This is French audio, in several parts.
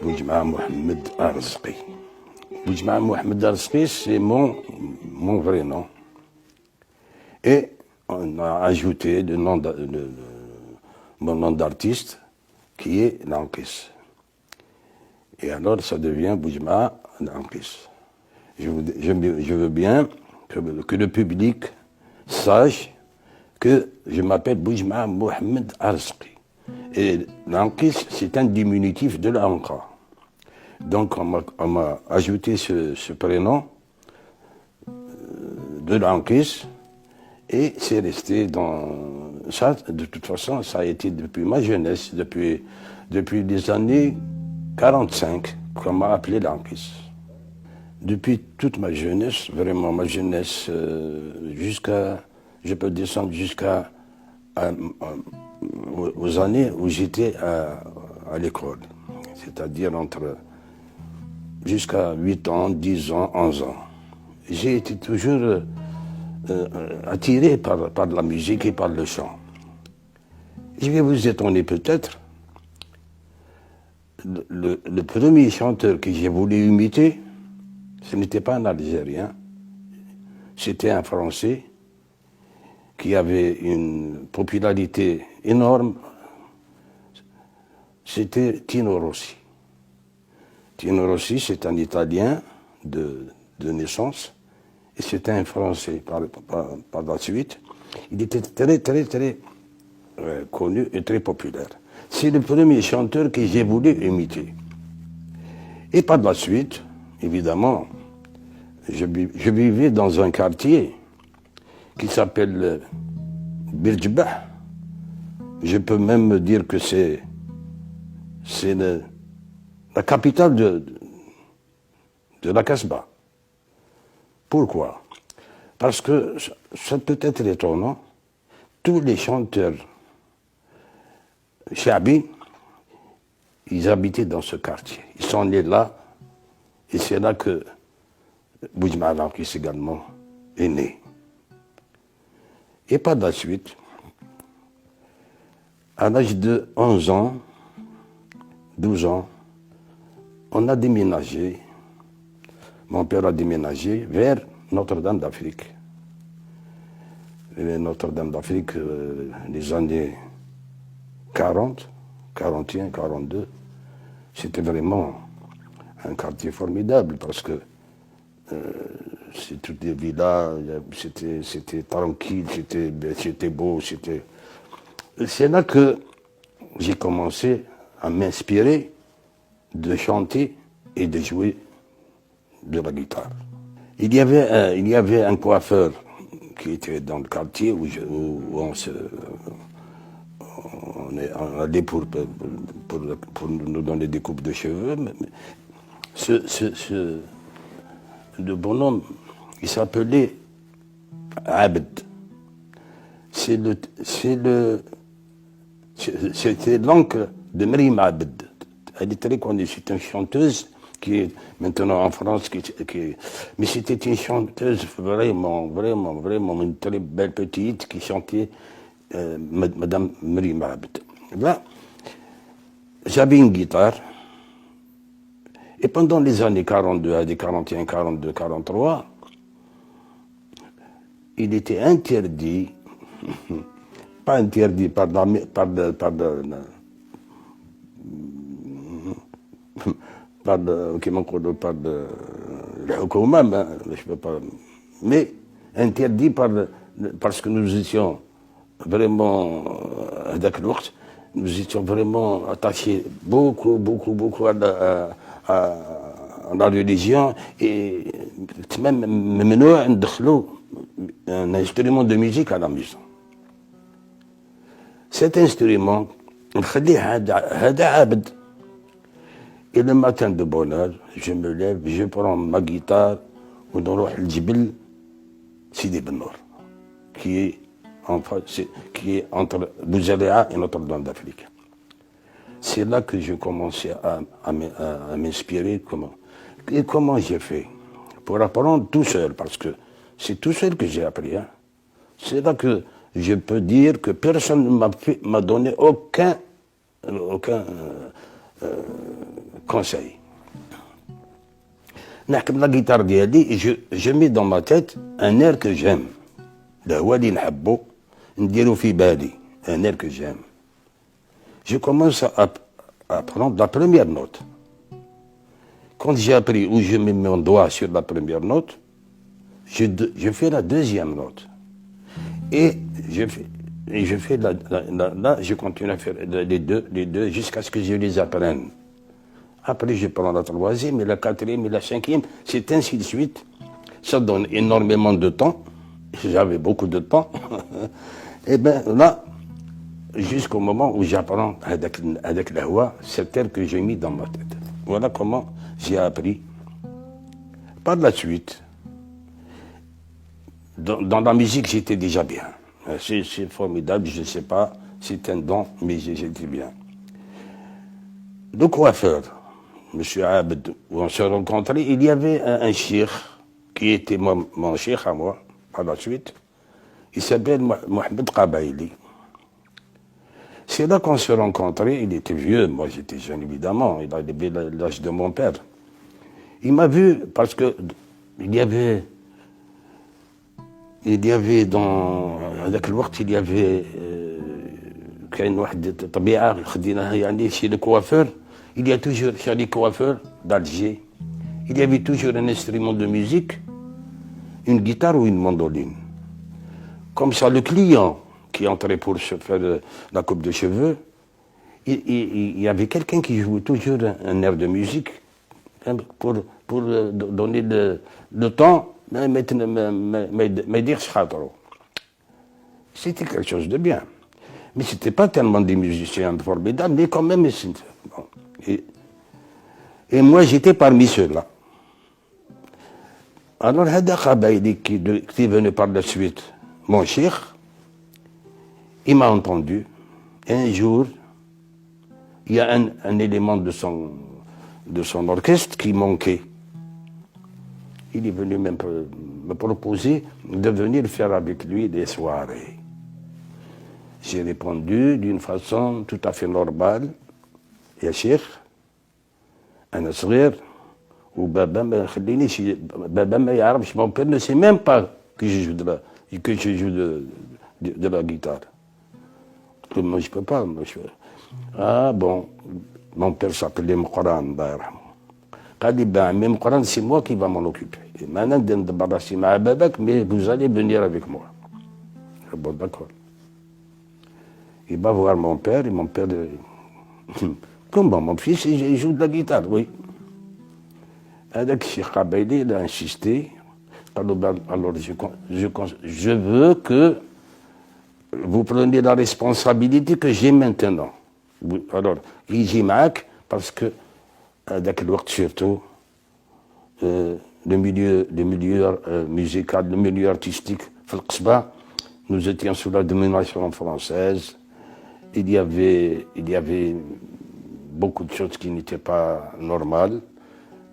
Boujma Mohamed Arzqi. Boujma Mohamed Arzqi, c'est mon vrai nom. Et on a ajouté mon nom d'artiste, qui est Lankis. Et alors, ça devient Boujma Lankis. Je veux bien que le public sache que je m'appelle Boujma Mohamed Arzqi. Et Lankis, c'est un diminutif de l'Anqa. Donc on m'a ajouté ce prénom de Lankis et c'est resté dans ça. De toute façon, ça a été depuis ma jeunesse, depuis les années 45 qu'on m'a appelé Lankis. Depuis toute ma jeunesse, vraiment ma jeunesse, je peux descendre jusqu'à aux années où j'étais à l'école, c'est-à-dire jusqu'à 8 ans, 10 ans, 11 ans. J'ai été toujours attiré par la musique et par le chant. Je vais vous étonner peut-être, le premier chanteur que j'ai voulu imiter, ce n'était pas un Algérien, c'était un Français qui avait une popularité énorme, c'était Tino Rossi. Tino Rossi, c'est un Italien de naissance, et c'était un Français par la suite. Il était très connu et très populaire. C'est le premier chanteur que j'ai voulu imiter. Et par la suite, évidemment, je vivais dans un quartier qui s'appelle Birdjbah. Je peux même dire que c'est la capitale de la Casbah. Pourquoi? Parce que, ça peut être étonnant, tous les chanteurs Chabi, ils habitaient dans ce quartier. Ils sont nés là, et c'est là que Boujma Lankis également est né. Et par la suite, à l'âge de 11 ans, 12 ans, on a déménagé, mon père a déménagé vers Notre-Dame d'Afrique. Notre-Dame d'Afrique, les années 40, 41, 42, c'était vraiment un quartier formidable parce que c'est toutes des villas, c'était tranquille, c'était beau, C'est là que j'ai commencé à m'inspirer de chanter et de jouer de la guitare. Il y avait un coiffeur qui était dans le quartier où on allait pour nous donner des coupes de cheveux. Le bonhomme, il s'appelait Abd. C'était l'oncle de Maryam Abd. Elle est très connue, c'est une chanteuse qui est maintenant en France, mais c'était une chanteuse vraiment, une très belle petite qui chantait Madame Maryam Abd. Là, j'avais une guitare, et pendant les années 42, 41, 42, 43, il était interdit, pas interdit par mais interdit parce que nous étions vraiment nous étions vraiment attachés beaucoup à la religion et même un instrument de musique à la maison. Cet instrument, et le matin de bonne heure, je me lève, je prends ma guitare, on roule le Djibel, Sidi Ben Nour. qui est entre Bouzaléa et Notre-Dame d'Afrique. C'est là que j'ai commencé à m'inspirer. Comment j'ai fait pour apprendre tout seul, parce que c'est tout seul que j'ai appris. Hein. C'est là que je peux dire que personne ne m'a donné aucun conseil. La guitare d'Yali, je mets dans ma tête un air que j'aime. Le Wali Nhabbo, Ndiru Fi Bali, un air que j'aime. Je commence à prendre la première note. Quand j'ai appris où je mets mon doigt sur la première note, je fais la deuxième note. Et je continue à faire les deux jusqu'à ce que je les apprenne. Après, je prends la troisième, et la quatrième, et la cinquième, c'est ainsi de suite. Ça donne énormément de temps. J'avais beaucoup de temps. Et bien là, jusqu'au moment où j'apprends avec la voix, cet air que j'ai mis dans ma tête. Voilà comment j'ai appris. Par la suite, dans la musique, j'étais déjà bien. C'est formidable, je ne sais pas, c'est un don, mais j'étais bien. Le coiffeur, M. Abd, où on se rencontrait, il y avait un cheikh qui était mon cheikh à moi, par la suite. Il s'appelle Mohamed Qabaili. C'est là qu'on se rencontrait, il était vieux, moi j'étais jeune évidemment, il avait l'âge de mon père. Il m'a vu parce que il y avait dans هذاك الوقت il y avait كاين واحد الطبيعه خديناها يعني chez le coiffeur. Il y a toujours chez les coiffeurs d'Alger, il y avait toujours un instrument de musique, une guitare ou une mandoline. Comme ça, le client qui entrait pour se faire la coupe de cheveux, il y avait quelqu'un qui jouait toujours un air de musique pour donner le temps. C'était quelque chose de bien. Mais ce n'était pas tellement des musiciens formidables, mais quand même. Bon. Et moi, j'étais parmi ceux-là. Alors, Hada Khabaili, qui est venu par la suite, mon cheikh, il m'a entendu. Et un jour, il y a un élément de son orchestre qui manquait. Il est venu me proposer de venir faire avec lui des soirées. J'ai répondu d'une façon tout à fait normale. يا شيخ أنا صغير وبابا ما يخلينيش بابا ما يعرفش mon père ne sait même pas que je joue de la guitare. Moi je peux pas. Ah bon, mon père s'appelait Mouqran, Allah yarhamou. قال لي ben même Mouqran c'est moi qui va m'en occuper. Maintenant ندير نتبراسي مع باباك mais vous allez venir avec moi. Bon d'accord. Il va voir mon père et mon père comment mon fils il joue de la guitare, oui. Avec Cheikh Qabaili, il a insisté. Alors je veux que vous preniez la responsabilité que j'ai maintenant. Alors, il dit Mac, parce que avec le surtout, le milieu musical, le milieu artistique, nous étions sous la domination française. Il y avait beaucoup de choses qui n'étaient pas normales.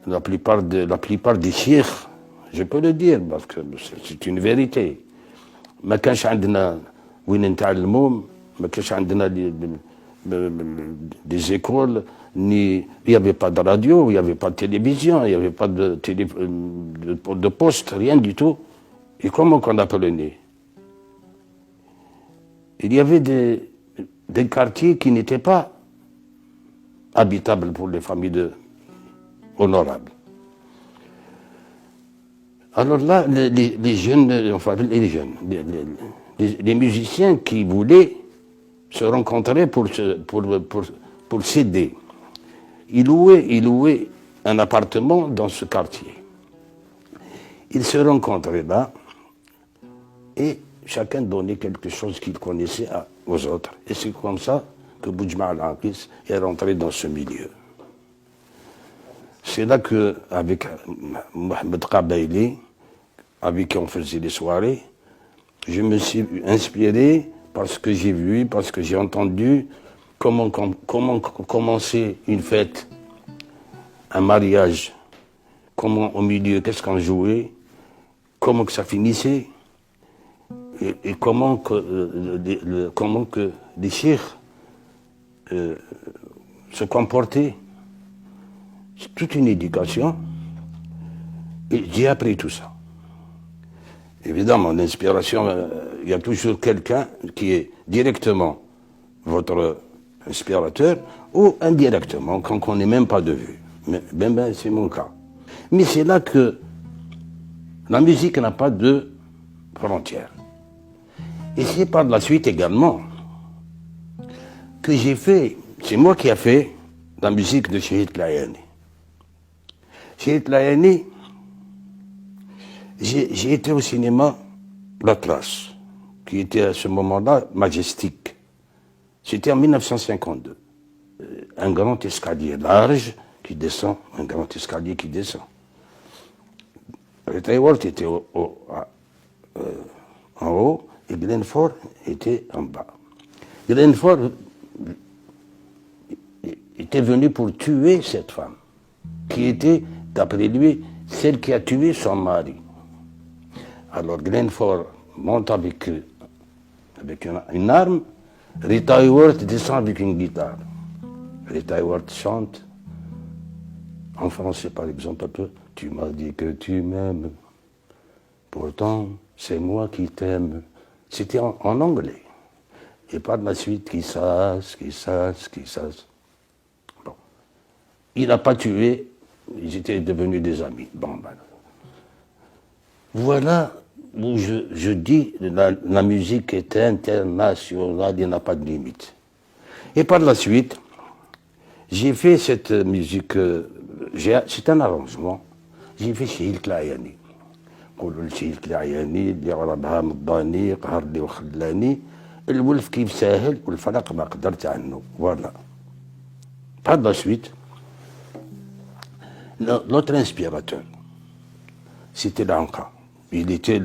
La plupart des cheikhs, je peux le dire, parce que c'est une vérité. ما كانش عندنا وين نتعلموا، ما كانش عندنا des écoles, il n'y avait pas de radio, il n'y avait pas de télévision, il n'y avait pas de poste, rien du tout. Et comment on apprenait? Il y avait des quartiers qui n'étaient pas habitables pour les familles honorables. Alors là, les jeunes, enfin les musiciens qui voulaient se rencontrer pour s'aider, ils louaient un appartement dans ce quartier. Ils se rencontraient là et chacun donnait quelque chose qu'il connaissait aux autres. Et c'est comme ça que Boujma al-Aqis est rentré dans ce milieu. C'est là qu'avec Mohamed Qabaili, avec qui on faisait des soirées, je me suis inspiré parce que j'ai vu, parce que j'ai entendu comment commencer une fête, un mariage, comment au milieu, qu'est-ce qu'on jouait, comment que ça finissait, et comment que les cheikhs se comportaient. C'est toute une éducation, et j'ai appris tout ça. Évidemment, l'inspiration, il y a toujours quelqu'un qui est directement votre inspirateur ou indirectement, quand on n'est même pas de vue. Mais, c'est mon cas. Mais c'est là que la musique n'a pas de frontières. Et c'est par la suite également que j'ai fait, c'est moi qui ai fait la musique de Chehit Layani. Chehit Layani, j'ai été au cinéma l'Atlas, qui était à ce moment-là majestique. C'était en 1952. Un grand escalier large qui descend, un grand escalier qui descend. Rita Hayworth était en haut et Glenn Ford était en bas. Glenn Ford était venu pour tuer cette femme, qui était, d'après lui, celle qui a tué son mari. Alors Glenn Ford monte avec une arme, Rita Hayworth descend avec une guitare. Rita Hayworth chante, en français par exemple, un peu, « Tu m'as dit que tu m'aimes, pourtant c'est moi qui t'aime ». C'était en anglais. Et par la suite, qui sasse. Bon. Il n'a pas tué, ils étaient devenus des amis. Bon, ben. Voilà où je dis la musique est internationale, il n'y a pas de limite. Et par la suite, j'ai fait cette musique, c'est un arrangement, j'ai fait Chehit Layani. نقولوا لشهيت العياني اللي عربها مضاني قهر لي وخلاني الولف كيف ساهل والفرق ما قدرت عنه فوالا. Par la suite, notre inspirateur, c'était l'Anka. Il était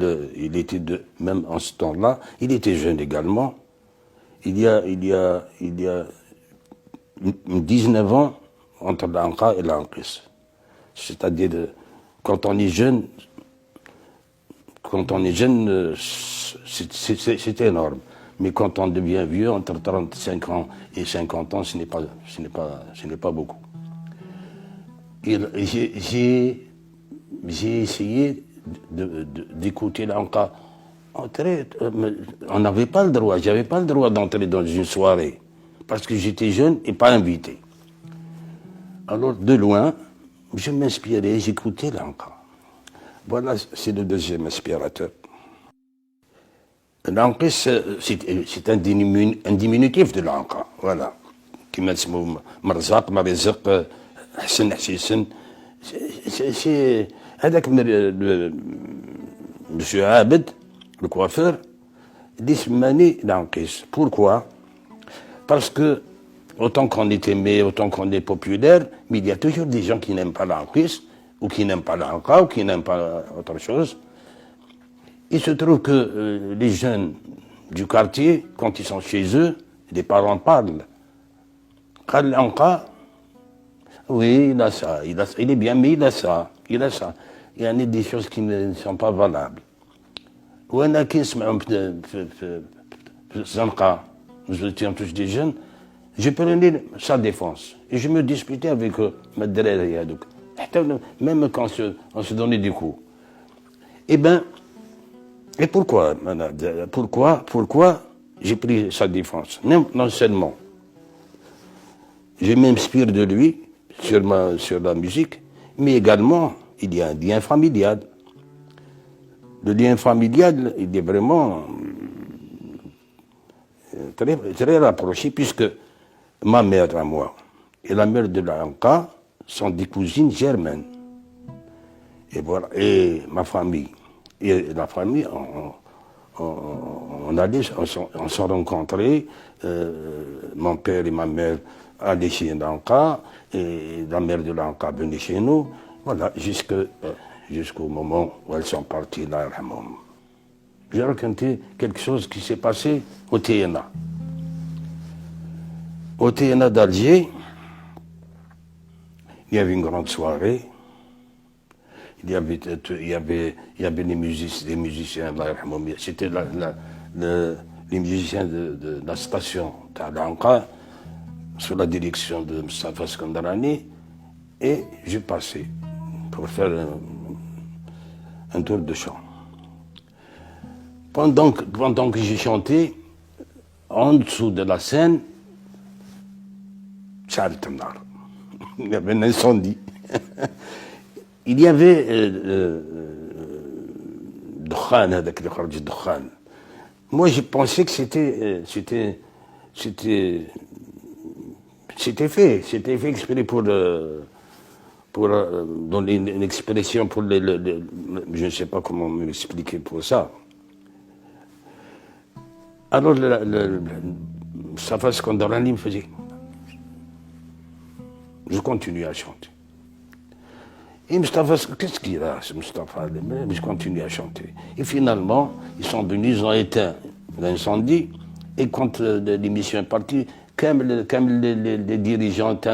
même en ce temps-là, il était jeune également. Il y a 19 ans entre l'Anka et l'Ankis. C'est-à-dire, quand on est jeune, c'est énorme. Mais quand on devient vieux, entre 35 ans et 50 ans, ce n'est pas beaucoup. J'ai essayé d'écouter l'Anka. On n'avait pas le droit, j'avais pas le droit d'entrer dans une soirée, parce que j'étais jeune et pas invité. Alors, de loin, je m'inspirais, j'écoutais l'Anka. Voilà, c'est le deuxième inspirateur. L'Anka, c'est un diminutif de l'Anka, voilà. Qui m'a dit Marzaq, Marizq, Hassan, Hassan. C'est avec monsieur Abed, le coiffeur, dit Mani l'Ankis. Pourquoi? Parce que, autant qu'on est aimé, autant qu'on est populaire, mais il y a toujours des gens qui n'aiment pas l'Ankis, ou qui n'aiment pas l'Anka, ou qui n'aiment pas autre chose. Il se trouve que les jeunes du quartier, quand ils sont chez eux, les parents parlent. Quand l'Anka, oui, il a ça, il est bien, mais il a ça. Il y a des choses qui ne sont pas valables. وأنا كي نسمعهم في الزنقة, nous étions tous des jeunes, je prenais sa défense. Et je me disputais avec ma دراري هذوك. Même quand on se donnait des coups. Eh bien, et pourquoi j'ai pris sa défense? Non seulement je m'inspire de lui sur la musique, mais également il y a un lien familial. Le lien familial, il est vraiment très, très rapproché, puisque ma mère à moi et la mère de l'Anka sont des cousines germaines. Et voilà, et ma famille. Et la famille, on s'est rencontrés, mon père et ma mère allaient chez l'Anka, et la mère de l'Anka venait chez nous, voilà, jusqu'au moment où elles sont parties là. j'ai raconté quelque chose qui s'est passé au TNA. Au TNA d'Alger, il y avait une grande soirée. Il y avait les musiciens, c'était les musiciens de la station Talanqa, sous la direction de Mustafa Skandarani, et j'ai passé pour faire un tour de chant. Pendant que j'ai chanté, en dessous de la scène, il y avait un incendie. Il y avait Dukhan, هذاك اللي خرج الدخان. Moi, j'ai pensé que c'était fait exprès pour donner une expression pour je ne sais pas comment m'expliquer pour ça. Alors, Mustafa Skandarani me faisait. Je continue à chanter. Et Mustafa, qu'est-ce qu'il a, ce Mustafa? Je continue à chanter. Et finalement, ils sont venus, ils ont éteint l'incendie. Et quand l'émission est partie, comme les dirigeants, je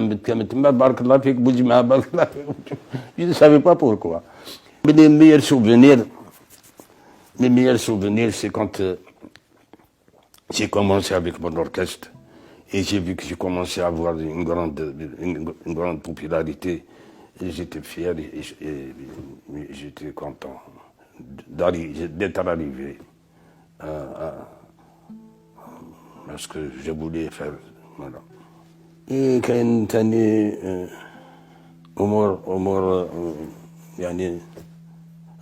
ne savais pas pourquoi. Mais les meilleurs souvenirs, c'est quand j'ai commencé avec mon orchestre et j'ai vu que j'ai commencé à avoir une grande popularité. Et j'étais fier et j'étais content d'être arrivé à ce que je voulais faire. Voilà. Et كان ثاني امور يعني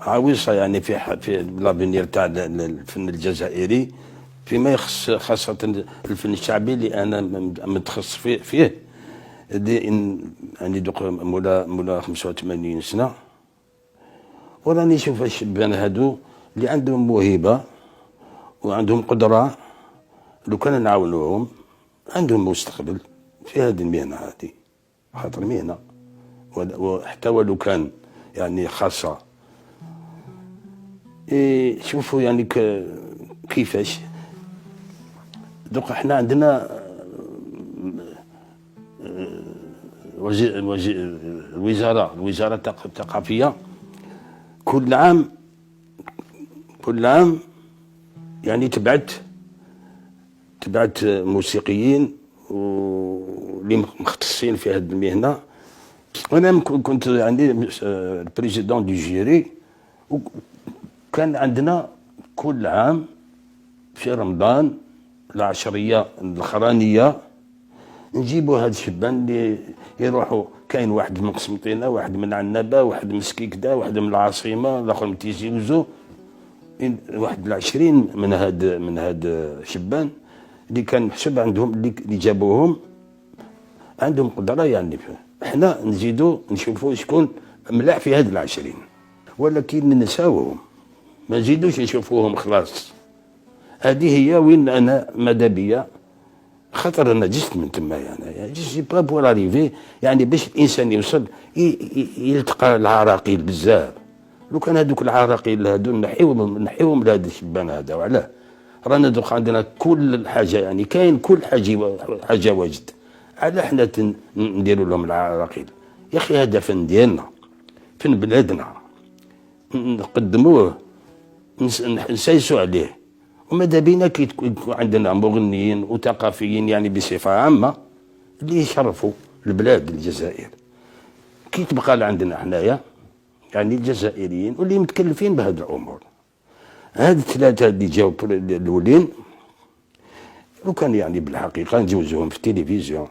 عويصه يعني في لافينير تاع الفن الجزائري فيما يخص خاصه الفن الشعبي اللي انا متخصص فيه يعني دوك مولا 85 سنه وراني نشوف الشبان هادو اللي عندهم موهبه وعندهم قدره لو كان نعاونوهم عندهم مستقبل في هذه المهنه هذه خاطر مهنه وحتى ولو كان يعني خاصه. شوفوا يعني كيفاش دوك احنا عندنا الوزاره الثقافيه كل عام يعني تبعت موسيقيين اللي مختصين في هذه المهنه. انا كنت يعني البريزيدون دو جيري، وكان عندنا كل عام في رمضان العشريه الاخرانيه نجيبوا هاد الشبان اللي يروحوا، كاين واحد من قسنطينه، واحد من عنابه، واحد من سكيكدا، واحد من العاصمه، الاخر من تيزي وزو، واحد 20 من هاد الشبان اللي كان محسوب عندهم اللي جابوهم عندهم قدره. يعني احنا نزيدوا نشوفوا شكون ملاح في هاد 20، ولكن ننساوهم ما نزيدوش نشوفوهم خلاص. هذه هي وين انا ماذا بيا، خاطر انا جيت من تما يعني جي با بور اريفي، يعني باش الانسان يوصل يلتقى العراقيل بزاف. لو كان هذوك العراقيل هذو نحيوهم لهذا الشبان هذا، وعلاه رانا دوك عندنا كل حاجه، يعني كاين كل حاجه واجد، على حنا نديروا لهم العراقيل؟ يا اخي هذا فن ديالنا، فن بلادنا، نقدموه نسايسوا عليه. وماذا بينا كي يكون عندنا مغنيين وثقافيين يعني بصفه عامه اللي يشرفوا البلاد الجزائر، كي تبقى عندنا حنايا يعني الجزائريين واللي متكلفين بهذه الامور. هاد الثلاثه اللي جاوا الاولين وكان يعني بالحقيقه نجوزوهم في التلفزيون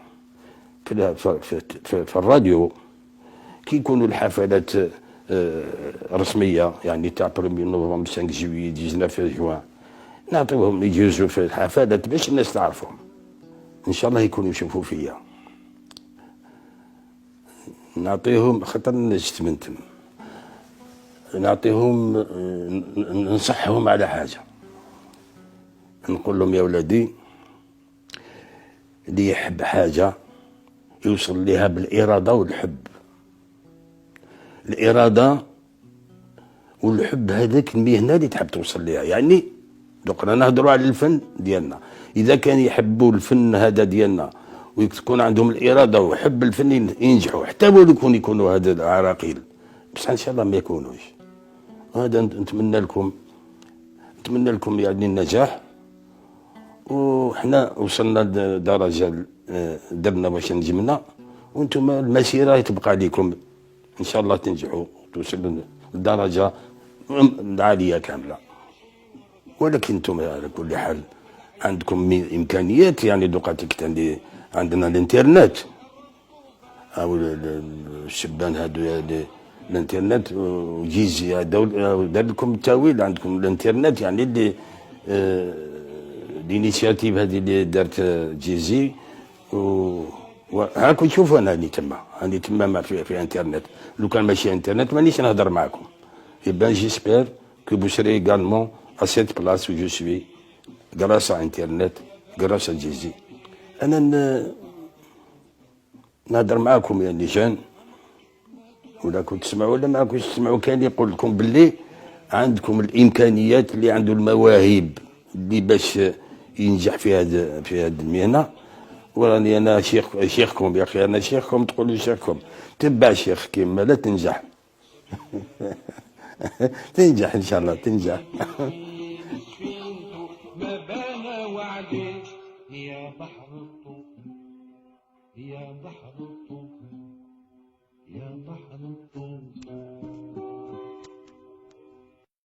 في الراديو، كي يكونوا الحفلات رسميه يعني تاع 1 نوفمبر 5 جويي 19 جوان، نعطيوهم يجوزوا في الحفلات باش الناس تعرفهم. ان شاء الله يكونوا يشوفوا فيا، نعطيهم خاطر نجت من تم، نعطيهم ننصحهم على حاجه، نقول لهم يا ولادي اللي يحب حاجه يوصل لها بالاراده والحب. الاراده والحب هذاك المهنه اللي تحب توصل لها، يعني دوك رانا نهضروا على الفن ديالنا. اذا كان يحبوا الفن هذا ديالنا وتكون عندهم الاراده وحب الفن ينجحوا، حتى ولو يكونوا هذا العراقيل، بصح ان شاء الله ما يكونوش. هذا نتمنى لكم يعني النجاح. وحنا وصلنا لدرجه درنا واش نجمنا، وانتم المسيره تبقى لكم ان شاء الله، تنجحوا توصلوا لدرجه عاليه كامله. ولكن انتم على كل حال عندكم امكانيات، يعني دوقاتك اللي عندنا الانترنت او الشبان هادو الانترنت وجيزي دار لكم التاويل، عندكم الانترنت يعني اللي الانيشياتيف هذه اللي دارت جيزي هاكم شوفوا انا راني تما في انترنت. لو كان ماشي انترنت مانيش نهضر معكم. يبان جيسبير كو vous serez également à cette place où je suis grâce à internet grâce à جيزي. انا نهضر معكم يا نيشان، ولا كنت تسمعوا ولا ما كنتش تسمعوا، كان يقول لكم باللي عندكم الامكانيات، اللي عنده المواهب اللي باش ينجح في هذه المهنه. وراني انا شيخكم يا اخي، انا شيخكم تقولوا شيخكم، تبع شيخ كيما لا تنجح. تنجح ان شاء الله تنجح. ما بان وعليه يا بحر الطوف، يا بحر الطوف، يا بحر الطوف.